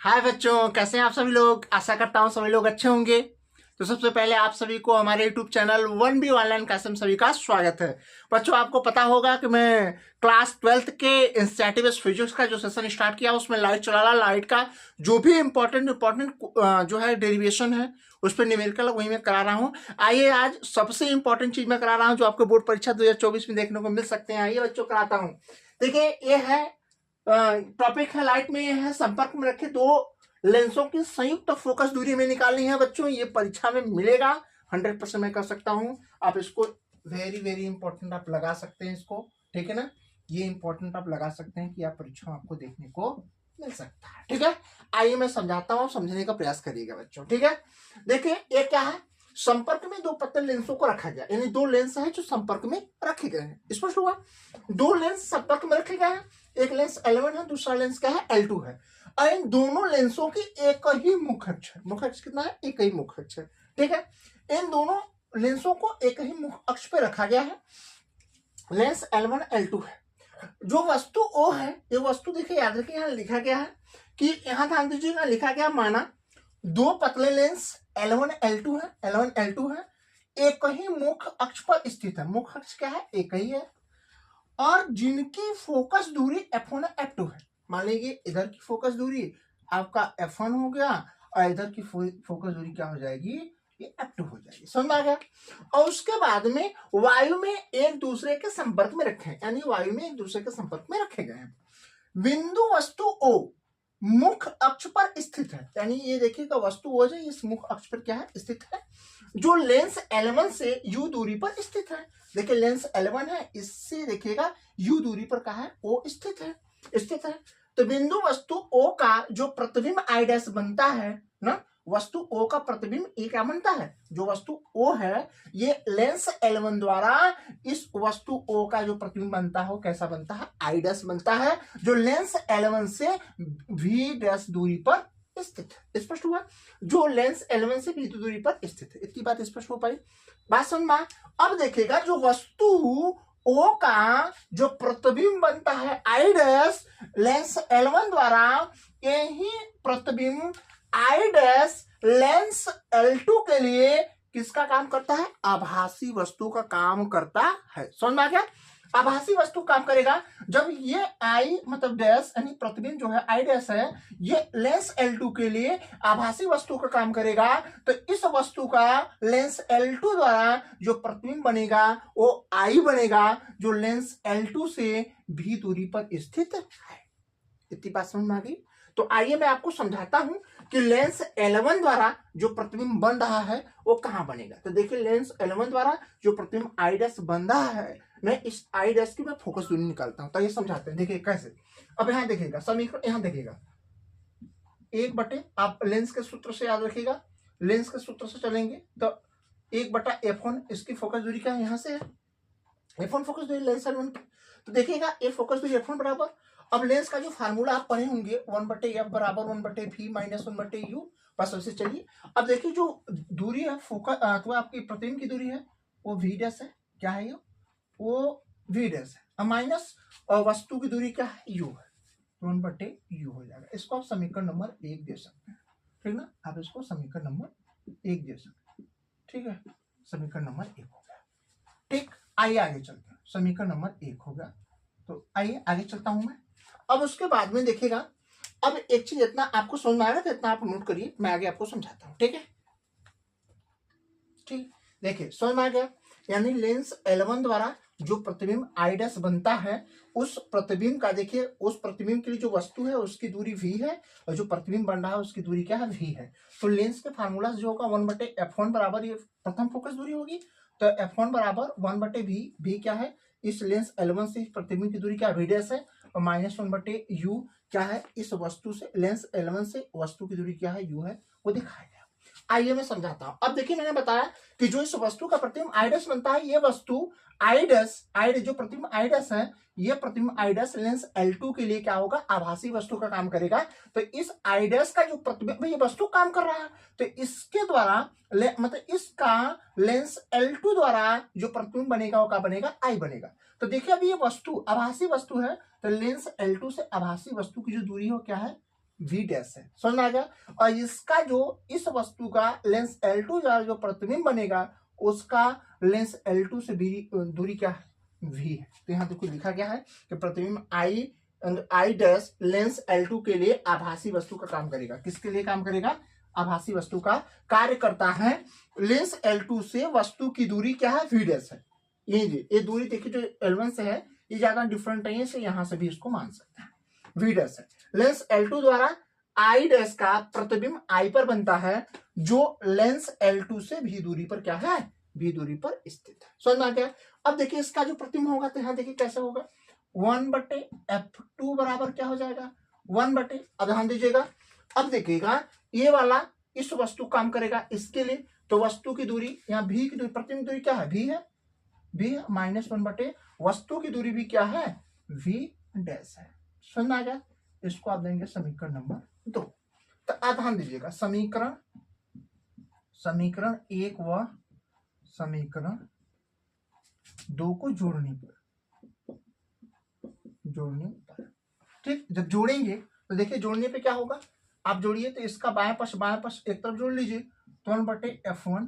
हाय बच्चों, कैसे हैं आप सभी लोग। आशा करता हूँ सभी लोग अच्छे होंगे। तो सबसे पहले आप सभी को हमारे YouTube channel 1B online class में सभी का स्वागत है। बच्चों, आपको पता होगा कि मैं क्लास 12th के स्टैटिस्टिक्स फिजिक्स का जो सेशन स्टार्ट किया उसमें लाइट चला लाइट का जो भी इम्पोर्टेंट जो है डेरिवेशन है उस पर न्यूमेरिकल वही मैं करा रहा हूँ। आइए आज सबसे इंपॉर्टेंट चीज मैं करा रहा हूँ जो आपको बोर्ड परीक्षा 2024 में देखने को मिल सकते हैं। आइए बच्चों कराता हूँ। देखिए ये है टॉपिक है लाइट में, ये है संपर्क में रखे दो लेंसों की संयुक्त फोकस दूरी में निकालनी है। बच्चों ये परीक्षा में मिलेगा, 100% मैं कर सकता हूं। आप इसको वेरी वेरी इंपॉर्टेंट आप लगा सकते हैं इसको, ठीक है ना। ये इंपॉर्टेंट आप लगा सकते हैं कि आप परीक्षा में आपको देखने को मिल सकता है, ठीक है। आइए मैं समझाता हूं, समझने का प्रयास करिएगा बच्चों, ठीक है। देखिए ये क्या है, संपर्क में दो पतले लेंसों को रखा गया, यानी दो लेंस है जो संपर्क में रखे गए हैं। स्पष्ट हुआ, दो लेंस संपर्क में रखे गए हैं। एक लेंस L1 है, दूसरा लेंस क्या है L2 है। और इन दोनों लेंसों की एक ही मुख्य अक्ष है। मुख्य अक्ष कितना है? एक ही मुख्य अक्ष है, ठीक है। इन दोनों लेंसों को एक ही मुख्य अक्ष पे रखा गया है। लेंस L1 L2 है। जो वस्तु O है, ये वस्तु देखिए याद रखिए, यहाँ लिखा गया है कि यहाँ ध्यान दीजिएगा, लिखा गया माना दो पतले लेंस L1 L2 है, L1 L2 है, एक ही मुख्य अक्ष पर स्थित है। मुख्य अक्ष क्या है? एक ही है। और जिनकी फोकस दूरी F1 F2 है। मान लीजिए इधर की फोकस दूरी आपका F1 हो गया और इधर की फोकस दूरी क्या हो जाएगी? ये F2 हो जाएगी। समझ आ गया। और उसके बाद में वायु में एक दूसरे के संपर्क में रखे, यानी वायु में एक दूसरे के संपर्क में रखे गए हैं। बिंदु वस्तु O मुख्य अक्ष पर स्थित है, यानी ये देखिएगा वस्तु O जो इस मुख्य अक्ष पर क्या है? स्थित है, जो लेंस L1 से U दूरी पर स्थित है। देखिए लेंस L1 है, इससे देखिएगा U दूरी पर कहा है? O स्थित है। तो बिंदु वस्तु O का जो प्रतिबिंब I डैश बनता है ना, वस्तु O का प्रतिबिंब ये क्या बनता है? जो वस्तु O है ये लेंस L1 द्वारा इस वस्तु O का जो प्रतिबिंब बनता है वो कैसा बनता है? I डैश बनता है, जो लेंस L1 से V डैश दूरी पर स्थित है। स्पष्ट हुआ, जो लेंस L1 से V दूरी पर स्थित है। इतनी बात स्पष्ट हो पाई, बात समझ में। अब देखिएगा जो वस्तु O का जो प्रतिबिंब बनता है I डैश लेंस L1 द्वारा, यही प्रतिबिंब I डैश लेंस L2 के लिए किसका काम करता है? आभासी वस्तु का काम करता है। समझ में आ गया? आभासी वस्तु काम करेगा जब ये I मतलब डैश यानी प्रतिबिंब जो है I डैश है, ये लेंस L2 के लिए आभासी वस्तु का काम करेगा। तो इस वस्तु का लेंस L2 द्वारा जो प्रतिबिंब बनेगा वो I बनेगा, जो लेंस L2 से V दूरी पर स्थित है। इतनी बात समझ में आ गई। तो आइए मैं आपको समझाता हूं कि लेंस L1 द्वारा जो प्रतिबिंब बन रहा है वो कहां बनेगा। तो देखिए लेंस L1 द्वारा जो प्रतिबिंब I डैश बन रहा है, मैं इस I डैश की मैं फोकस दूरी निकालता हूं। तो ये समझाते हैं, देखिए कैसे। अब यहां देखिएगा समीकरण, यहां देखिएगा 1/, आप लेंस के सूत्र से याद रखिएगा, लेंस के सूत्र से चलेंगे तो 1/F1, इसकी फोकस दूरी क्या है? यहां से है F1 फोकस दूरी लेंस L1 की। तो देखिएगा ये फोकस दूरी F1 बराबर, अब लेंस का जो फार्मूला आप पढ़े होंगे 1/F बराबर 1/V माइनस 1/U, बस वैसे चलिए। अब देखिए जो दूरी है फोकस तो आपकी प्रतिबिंब की दूरी है वो V डैश है। क्या है ये? वो V डैश है। अब माइनस वस्तु की दूरी क्या है? U है, 1/U हो जाएगा। इसको आप समीकरण नंबर 1 दे सकते हैं, ठीक ना। आप इसको समीकरण नंबर 1 दे सकते हैं, ठीक है। समीकरण नंबर 1 हो गया, ठीक। आइए आगे चलते हैं, समीकरण नंबर 1 हो गया। तो आइए आगे चलता हूं मैं। अब उसके बाद में देखिएगा, अब एक चीज इतना आपको समझ में आएगा तो इतना आप नोट करिए, मैं आगे आपको समझाता हूं, ठीक है। ठीक, देखिए समझ में आ गया। यानी लेंस L1 द्वारा जो प्रतिबिंब I डैश बनता है, उस प्रतिबिंब का देखिए, उस प्रतिबिंब के लिए जो वस्तु है उसकी दूरी V है और जो प्रतिबिंब बन रहा है उसकी दूरी क्या है? V है। तो लेंस के फार्मूला जो होगा 1/F1 बराबर, ये प्रथम फोकस दूरी होगी, तो F1 बराबर 1/V। V क्या है? इस लेंस L1 से प्रतिबिंब की दूरी क्या है? V डैश है, और माइनस 1/U क्या है? इस वस्तु से लेंस L1 से वस्तु की दूरी क्या है? U है, वो दिखाया गया। आइए मैं समझाता हूं। अब देखिए मैंने बताया कि जो इस वस्तु का प्रतिबिंब I डैश बनता है, ये वस्तु I डैश जो प्रतिबिंब I डैश है, ये प्रतिबिंब I डैश लेंस L2 के लिए क्या होगा? आभासी वस्तु का काम करेगा। तो इस I डैश का जो प्रतिबिंब, ये वस्तु काम कर रहा है, तो इसके द्वारा मतलब इसका लेंस L2 द्वारा जो प्रतिबिंब बनेगा वो क्या बनेगा? I बनेगा। तो देखिए अभी ये वस्तु आभासी वस्तु है, तो लेंस L2 से आभासी वस्तु की जो दूरी हो क्या है? वी डैश है, समझ में आ गया। और इसका जो इस वस्तु का लेंस L2 जो प्रतिबिंब बनेगा उसका लेंस L2 से दूरी क्या है, v है। तो यहाँ देखो लिखा गया है कि प्रतिबिंब I डैश लेंस L2 के लिए आभासी वस्तु का काम करेगा। किसके लिए काम करेगा, आभासी वस्तु का कार्य करता है। लेंस L2 से वस्तु की दूरी क्या है, v डैश है। ये दूरी देखिए जो L1 से है ये ज्यादा डिफरेंट नहीं है, इसलिए यहां से भी इसको मान सकते हैं, v डैश है। लेंस L2 द्वारा I डैश का प्रतिबिंब I पर बनता है जो लेंस L2 से v दूरी पर क्या है, v दूरी पर स्थित है। समझ में आ गया। अब देखिए इसका जो प्रतिबिंब होगा तो यहाँ देखिए कैसे होगा, 1/f2 बराबर क्या हो जाएगा, 1/, अब ध्यान दीजिएगा। अब देखिएगा ये वाला इस वस्तु काम करेगा इसके लिए, तो वस्तु की दूरी यहाँ v की दूरी, प्रतिबिंब दूरी क्या है, v है, v -1/, वस्तु की दूरी भी क्या है, v डैश है। समझ में आ गया। इसको आप देंगे समीकरण नंबर 2। तो आप ध्यान दीजिएगा, समीकरण 1 व समीकरण 2 को जोड़ने पर ठीक, जब जोड़ेंगे तो देखिए जोड़ने पे क्या होगा, आप जोड़िए तो इसका बाएं पास एक तरफ जोड़ लीजिए, तो 1/f1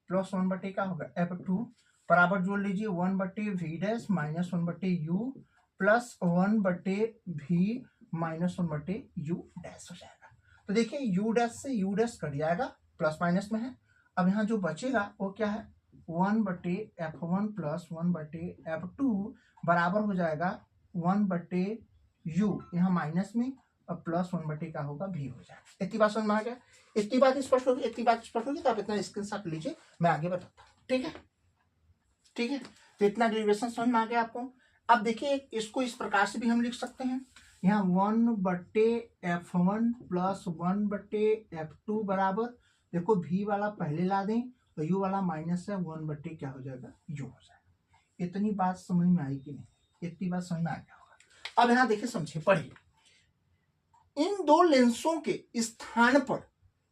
प्लस 1/ क्या होगा f2 बराबर जोड़ लीजिए 1/v dash minus 1/u plus 1/v minus 1/u dash हो जाएगा। तो देखिए u डैश से u डैश कट जाएगा, प्लस माइनस में है। अब यहाँ जो बचेगा वो क्या है, 1/f1 प्लस 1/f2 बराबर हो जाएगा 1/u, यहाँ माइनस में, और प्लस 1/, क्या होगा, v हो जाएगा। इतनी बात समझ में आ गया। इतनी बात स्पष्ट होगी तो आप इतना स्क्रीनशॉट लीजिए, मैं आगे बताता हूँ। ठीक है, तो इतना डेरिवेशन समझ में आ गया आपको। अब देखिए इसको इस प्रकार से भी हम लिख सकते हैं, यहाँ 1/f1 प्लस 1/f2 बराबर, देखो v वाला पहले ला दें तो u वाला माइनस है, 1/, क्या हो जाएगा, u हो जाएगा। इतनी बात समझ में आई कि नहीं, इतनी बात समझ में आ गया होगा। अब यहाँ देखिए समझिए, पढ़िए, इन दो लेंसों के स्थान पर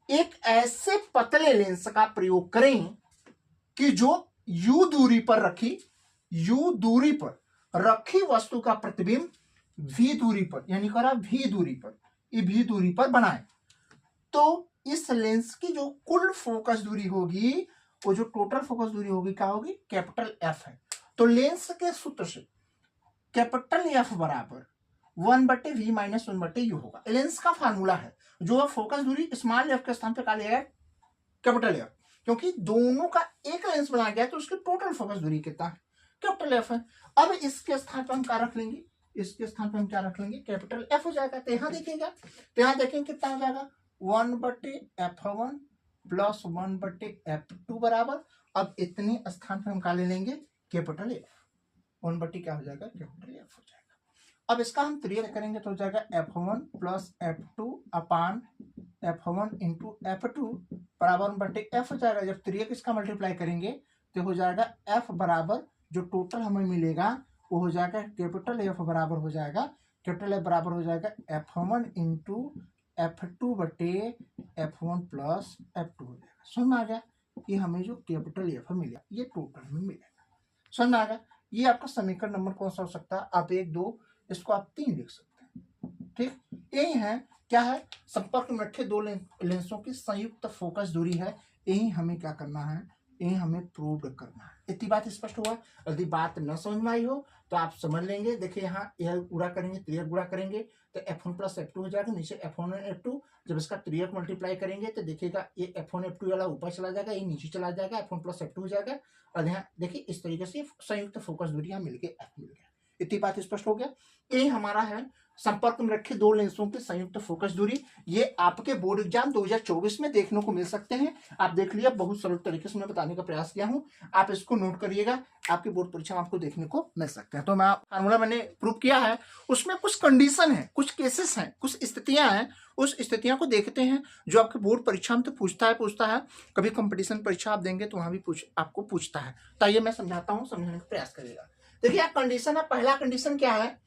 एक ऐसे पतले लेंस का प्रयोग करें कि जो u दूरी पर रखी वस्तु का प्रतिबिंब v दूरी पर, यानी करा v दूरी पर बनाए। तो इस लेंस की जो कुल फोकस दूरी होगी, वो जो टोटल फोकस दूरी होगी क्या होगी, कैपिटल F है। तो लेंस के सूत्र से कैपिटल F बराबर 1/v माइनस 1/u होगा। लेंस का फार्मूला है, जो फोकस दूरी स्मॉल f के स्थान पे क्या लिया है, कैपिटल F, क्योंकि दोनों का एक लेंस बनाया गया तो उसकी टोटल फोकस दूरी कितना है, कैपिटल F है। अब इसके स्थान पर हम क्या रख लेंगे, कैपिटल F हो जाएगा। तो यहाँ देखिएगा, तो यहाँ देखेंगे कितना हो जाएगा, 1/f1 प्लस 1/f2 बराबर, अब इतने स्थान पर हम क्या ले लेंगे, कैपिटल F, 1/, क्या हो जाएगा, कैपिटल F हो जाएगा। अब इसका हम त्रियक करेंगे तो हो जाएगा f1 प्लस f2 अपान f1 इंटू f2 बराबर 1/f हो जाएगा। जब त्रियक इसका मल्टीप्लाई करेंगे तो हो जाएगा f बराबर, जो टोटल हमें मिलेगा वो हो जाएगा कैपिटल F बराबर हो जाएगा, f1 into f2/f1 plus f2 हो जाएगा। समझ में आ गया, ये हमें जो कैपिटल F मिलेगा ये टोटल में मिलेगा। समझ में आ गया। ये आपका समीकरण नंबर कौन सा हो सकता है, आप 1, 2, इसको आप 3 लिख सकते हैं। ठीक, यही है, क्या है, संपर्क में रखे दो लेंसों की संयुक्त फोकस दूरी है। यही हमें क्या करना है, यही हमें प्रूव करना है। इतनी बात स्पष्ट हुआ। यदि बात न समझ में आई हो तो आप समझ लेंगे। देखिए यहाँ यह गुणा करेंगे, त्रियक गुणा करेंगे तो f1 प्लस f2 हो जाएगा, नीचे f1 और f2। जब इसका त्रियक मल्टीप्लाई करेंगे तो देखिएगा ये f1 f2 वाला ऊपर चला जाएगा, ये नीचे चला जाएगा, f1 प्लस f2 हो जाएगा। और यहाँ देखिए इस तरीके से संयुक्त फोकस दूरी यहाँ मिल गई, f मिल गया। इतनी बात स्पष्ट हो गया। ये हमारा है संपर्क में रखे दो लेंसों की संयुक्त फोकस दूरी। ये आपके बोर्ड एग्जाम 2024 में देखने को मिल सकते हैं। आप देख लिया, बहुत सरल तरीके से मैं बताने का प्रयास किया हूं, आप इसको नोट करिएगा, आपकी बोर्ड परीक्षा में आपको देखने को मिल सकते हैं। तो मैं फार्मूला मैंने प्रूव किया है, उसमें कुछ कंडीशन है, कुछ केसेस हैं, कुछ स्थितियां हैं। उस स्थितियों को देखते हैं जो आपके बोर्ड परीक्षा में तो पूछता है, कभी कंपटीशन परीक्षा आप देंगे तो वहां भी आपको पूछता है। तो ये मैं समझाता हूँ, समझने का प्रयास करिएगा। देखिए कंडीशन है, पहला कंडीशन क्या है,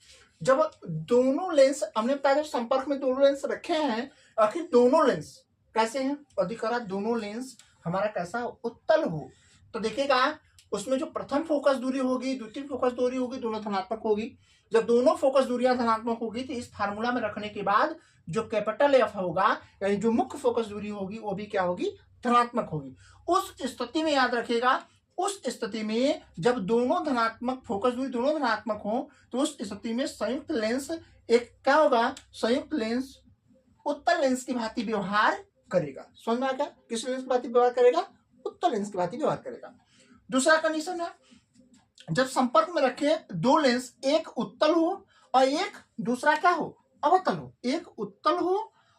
जब दोनों लेंस हमने पहले संपर्क में दोनों लेंस रखे हैं, आखिर दोनों लेंस कैसे हैं, अधिकरा दोनों लेंस हमारा कैसा उत्तल हो। तो देखिएगा उसमें जो प्रथम फोकस दूरी होगी, द्वितीय फोकस दूरी होगी, दोनों धनात्मक होगी। जब दोनों फोकस दूरियां धनात्मक होगी तो इस फार्मूला में रखने के बाद जो कैपिटल एफ होगा, यानी जो मुख्य फोकस दूरी होगी, वो भी क्या होगी, धनात्मक होगी। उस स्थिति में याद रखिएगा, उस स्थिति में जब दोनों धनात्मक फोकस दूरी दोनों धनात्मक हो, तो उस स्थिति में संयुक्त लेंस एक क्या होगा, संयुक्त लेंस उत्तल लेंस की भांति व्यवहार करेगा। समझ में आ गया, किस लेंस की भांति व्यवहार करेगा, उत्तल लेंस की भांति व्यवहार करेगा। दूसरा कंडीशन है, जब संपर्क में रखे दो लेंस, एक उत्तल हो और एक दूसरा क्या हो, अवतल हो। एक उत्तल हो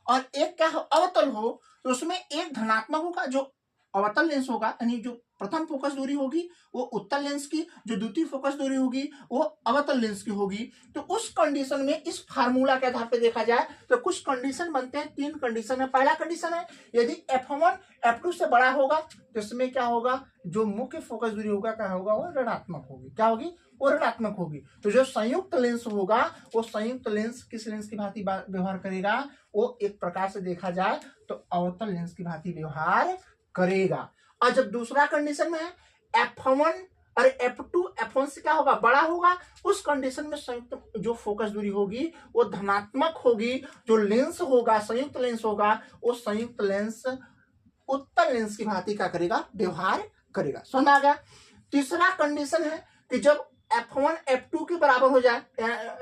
और एक क्या हो, अवतल हो, तो उसमें एक धनात्मक होगा जो अवतल लेंस होगा, यानी जो प्रथम फोकस दूरी होगी वो उत्तल लेंस की, जो द्वितीय फोकस दूरी होगी वो अवतल लेंस की होगी। तो उस कंडीशन में इस फार्मूला के आधार पर देखा जाए तो कुछ कंडीशन बनते हैं, 3 कंडीशन है। पहला कंडीशन है, यदि f1 f2 से बड़ा होगा तो इसमें क्या होगा, जो मुख्य फोकस दूरी होगा क्या होगा, वो ऋणात्मक होगी। क्या होगी, वो ऋणात्मक होगी। तो जो संयुक्त लेंस होगा वो संयुक्त लेंस किस लेंस की भांति व्यवहार करेगा, वो एक प्रकार से देखा जाए तो अवतल लेंस की भांति व्यवहार करेगा। और जब दूसरा कंडीशन में है f1 और f2 f1 से क्या होगा, बड़ा होगा, उस कंडीशन में संयुक्त जो फोकस दूरी होगी वो धनात्मक होगी। जो लेंस होगा, संयुक्त लेंस होगा, वो संयुक्त लेंस उत्तल लेंस की भांति क्या करेगा, व्यवहार करेगा। समझ आ गया। तीसरा कंडीशन है कि जब f1 f2 के बराबर हो जाए,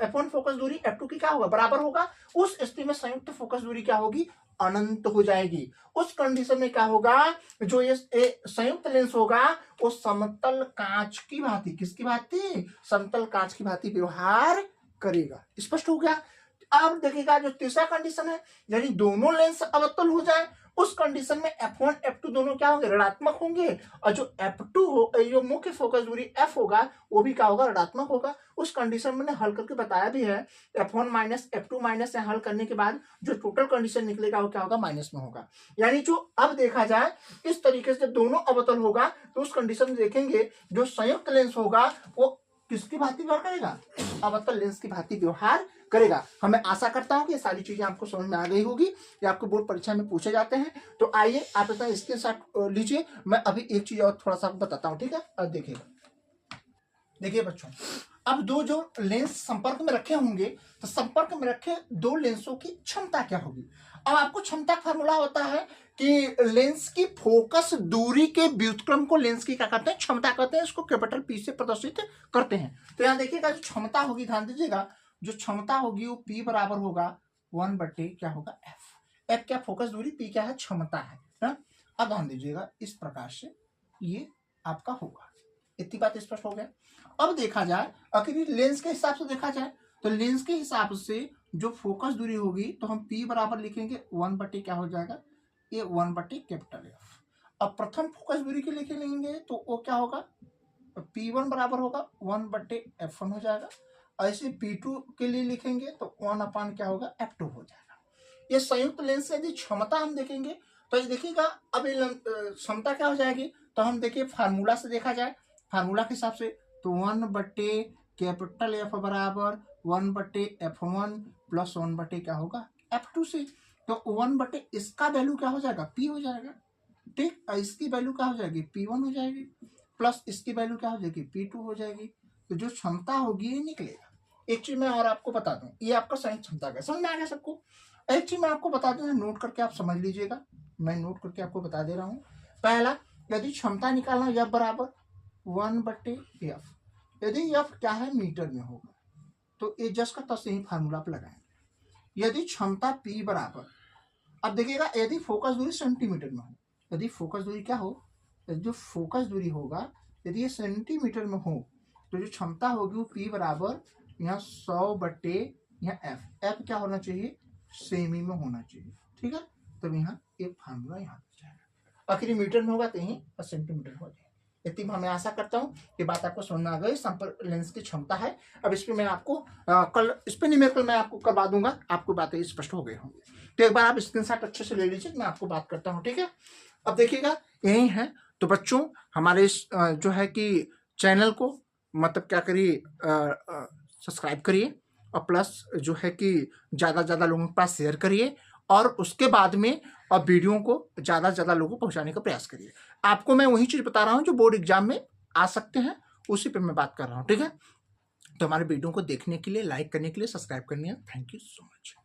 f1 फोकस दूरी f2 की क्या होगा, बराबर होगा, उस स्थिति में संयुक्त फोकस दूरी क्या होगी, अनंत हो जाएगी। उस कंडीशन में क्या होगा, जो ये संयुक्त लेंस होगा वो समतल कांच की भांति, किसकी भांति, समतल कांच की भांति व्यवहार करेगा। स्पष्ट हो गया। अब देखिएगा जो तीसरा कंडीशन है, यानी दोनों लेंस अवतल हो जाए, उस कंडीशन में f1 f2 दोनों क्या होंगे, ऋणात्मक होंगे, और जो f2 हो, जो मुख्य फोकस दूरी f होगा वो भी क्या होगा, ऋणात्मक होगा। उस कंडीशन मैंने हल करके बताया भी है, f1 माइनस f2 माइनस से हल करने के बाद जो टोटल कंडीशन निकलेगा वो क्या होगा, माइनस में होगा। यानी जो अब देखा जाए इस तरीके से दोनों अवतल होगा तो उस कंडीशन में देखेंगे जो संयुक्त लेंस होगा वो किसकी भांति व्यवहार करेगा, अवतल लेंस की भांति व्यवहार करेगा। हमें आशा करता हूं कि ये सारी चीजें आपको समझ में आ गई होगी, ये आपको बोर्ड परीक्षा में पूछे जाते हैं। तो आइए आप अपना स्क्रीनशॉट लीजिए, मैं अभी एक चीज और थोड़ा सा आपको बताता हूं, ठीक है। अब देखिए बच्चों, अब दो जो लेंस संपर्क में रखे होंगे तो संपर्क में रखे दो लेंसों की क्षमता क्या होगी। अब आपको क्षमता फार्मूला होता है कि लेंस की फोकस दूरी के व्युत्क्रम को लेंस की क्या कहते हैं, क्षमता कहते हैं। इसको कैपिटल P से प्रदर्शित करते हैं। तो यहाँ देखिएगा जो क्षमता होगी, ध्यान दीजिएगा, जो क्षमता होगी वो P बराबर होगा 1/, क्या होगा, F क्या फोकस दूरी, P क्या है, क्षमता है ना। अब ध्यान दीजिएगा इस प्रकार से ये आपका होगा। इतनी बात स्पष्ट हो गया। अब देखा जाए आखिर लेंस के हिसाब से देखा जाए तो लेंस के हिसाब से जो फोकस दूरी होगी तो हम P बराबर लिखेंगे 1/, क्या हो जाएगा, ये 1/, कैपिटल F। अब प्रथम फोकस दूरी के लिखे लेंगे तो वो क्या होगा, P1 बराबर होगा 1/F1 हो जाएगा। ऐसे P2 के लिए लिखेंगे तो 1/, क्या होगा, F2 हो जाएगा। ये संयुक्त लेंस से यदि क्षमता हम देखेंगे तो ये देखिएगा अब क्षमता क्या हो जाएगी, तो हम देखिए फार्मूला से देखा जाए, फार्मूला के हिसाब से तो 1/, कैपिटल F बराबर 1/F1 प्लस 1/, क्या होगा, F2 से। तो 1/, इसका वैल्यू क्या हो जाएगा, P हो जाएगा, ठीक। इसकी वैल्यू क्या हो जाएगी, P1 हो जाएगी, प्लस इसकी वैल्यू क्या हो जाएगी, P2 हो जाएगी। तो जो क्षमता होगी ये निकलेगा। एक चीज मैं और आपको बता दूं, ये आपका संयुक्त क्षमता का समझ में आ गया सबको। एक चीज मैं आपको बता दूं, नोट करके आप समझ लीजिएगा, मैं नोट करके आपको बता दे रहा हूँ। पहला, यदि क्षमता निकालना F बराबर 1/F, यदि F क्या है, मीटर में होगा तो ये जस्ट का तस यही फार्मूला पर लगाएंगे। यदि क्षमता P बराबर, अब देखिएगा यदि फोकस दूरी सेंटीमीटर में हो, यदि फोकस दूरी क्या हो, जो फोकस दूरी होगा यदि ये सेंटीमीटर में हो तो जो क्षमता होगी वो P बराबर यहाँ 100/, यहाँ F क्या होना चाहिए, सेमी में होना चाहिए, ठीक है। तब यहाँ एक फार्मूला यहाँ आ जाएगा। आखिर मीटर में होगा तो यहीं और सेंटीमीटर हो जाएगा। इतनी मैं आशा करता हूँ कि बात आपको समझ में आ गई। संपर्क लेंस की क्षमता है। अब इस पर मैं आपको कल इस पर न्यूमेरिकल मैं आपको करवा दूंगा, आपको बातें स्पष्ट हो गई होंगी। तो एक बार आप स्क्रीनशॉट अच्छे से ले लीजिए, मैं आपको बात करता हूँ, ठीक है। अब देखिएगा यही है। तो बच्चों हमारे इस जो है कि चैनल को मतलब क्या करिए, सब्सक्राइब करिए और प्लस जो है कि ज़्यादा से ज़्यादा लोगों के पास शेयर करिए और उसके बाद में और वीडियो को ज़्यादा से ज़्यादा लोगों को पहुंचाने का प्रयास करिए। आपको मैं वही चीज़ बता रहा हूं जो बोर्ड एग्जाम में आ सकते हैं, उसी पे मैं बात कर रहा हूँ, ठीक है। तो हमारे वीडियो को देखने के लिए, लाइक करने के लिए, सब्सक्राइब करने, थैंक यू सो मच।